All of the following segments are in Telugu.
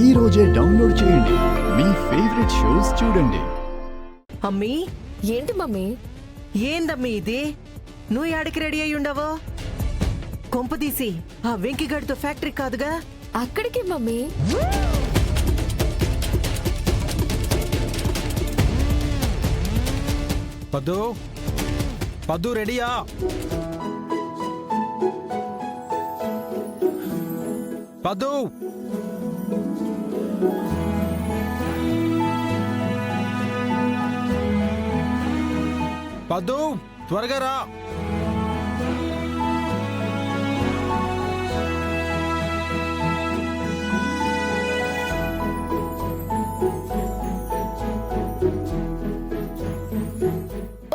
ఈ రోజే డౌన్లోడ్ చేయండి. మీ ఫేవరెట్ షోస్ చూడండి. అమ్మీ, ఏంటి మమ్మీ? ఏందమ్మీ ఇది? నువ్వు యాడికి రెడీ అయి ఉండవో? కొంపదీసి ఆ వెంకిగడితో ఫ్యాక్టరీ కాదుగా? అక్కడికి మమ్మీ. పద్దు పద్దు రెడీయా? పద్దు పద్దు త్వరగా రా.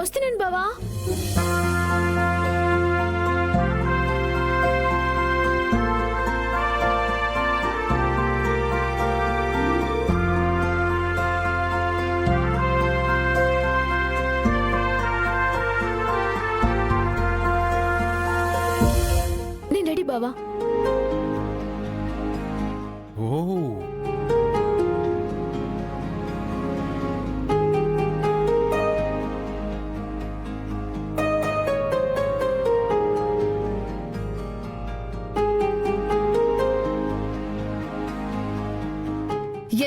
వస్తున్నాను బావా. నేను రెడీ బావా. ఓ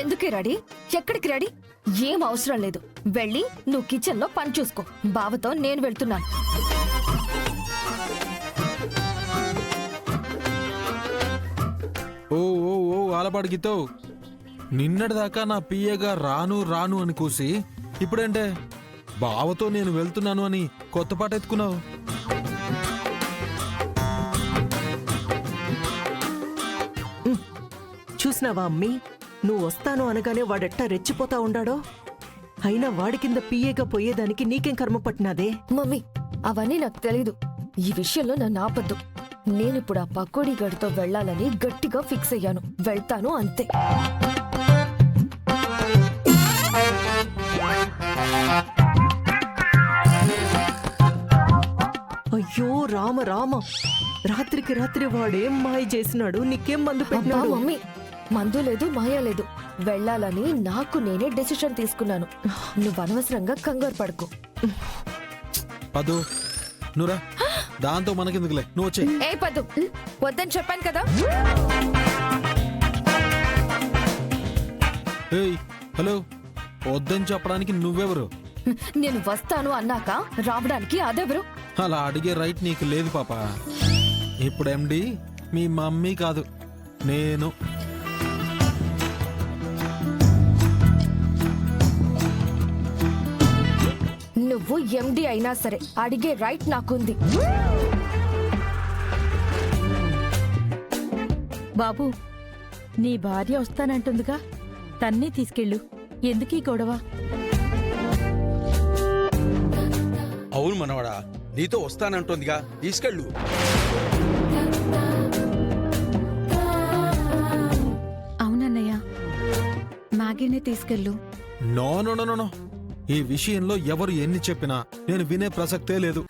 ఎందుకే రెడీ? ఎక్కడికి రెడీ? ఏం అవసరం లేదు. వెళ్ళి నువ్వు కిచెన్ లో పని చూసుకో. బావతో నేను వెళ్తున్నాను. ఓ ఓ ఓ ఆలపాడికితో నిన్నటిదాకా నా పియ్యగా రాను రాను అని కూసి ఇప్పుడంటే బావతో నేను వెళ్తున్నాను అని కొత్త పాట ఎత్తుకున్నావు. చూసినావా అమ్మీ? నువ్వు వస్తాను అనగానే వాడెట్టా రెచ్చిపోతా ఉండాడో. అయినా వాడి కింద పియ్యేగా పోయేదానికి నీకేం కర్మ పట్టినాదే? మమ్మీ, అవన్నీ నాకు తెలీదు. ఈ విషయంలో నన్ను ఆపద్దు. నేనిప్పుడు ఆ పకోడీ గడితో వెళ్ళాలని గట్టిగా ఫిక్స్ అయ్యాను. వెళ్తాను అంతే. అయ్యో రామ రామ, రాత్రికి రాత్రి వాడేం మాయ చేసినాడు? నీకేం మందు అబ్బా పెట్టినాడు? మమ్మీ, మందు లేదు, మాయ లేదు. వెళ్ళాలని నాకు నేనే డెసిషన్ తీసుకున్నాను. నువ్వు అనవసరంగా కంగారు పడుకో. పద్దు నువ్వురా, దాంతో మనకెందుకులే, నువ్వు వచ్చే. ఏ పద్దు, వద్దని చెప్పాను కదా. ఏయ్ హలో, వద్దని చెప్పడానికి నువ్వెవరు? నేను వస్తాను అన్నాక రావడానికి అదెవరు? అలా అడిగే రైట్ నీకు లేదు పాప. ఇప్పుడు ఎండి మీ మమ్మీ కాదు, నేను. నువ్వు ఎండి అయినా సరే అడిగే రైట్ నాకుంది. బాబు, నీ భార్య వస్తానంటుందిగా, తన్నే తీసుకెళ్ళు. ఎందుకీ గొడవ? అవును మనవడా, నీతో వస్తానంటోందిగా, తీసుకెళ్ళు. అవునన్నయ్య, మ్యాగీనే తీసుకెళ్ళు. నో నో నో నో, ఈ విషయంలో ఎవరు ఎన్ని చెప్పినా నేను వినే ప్రసక్తే లేదు.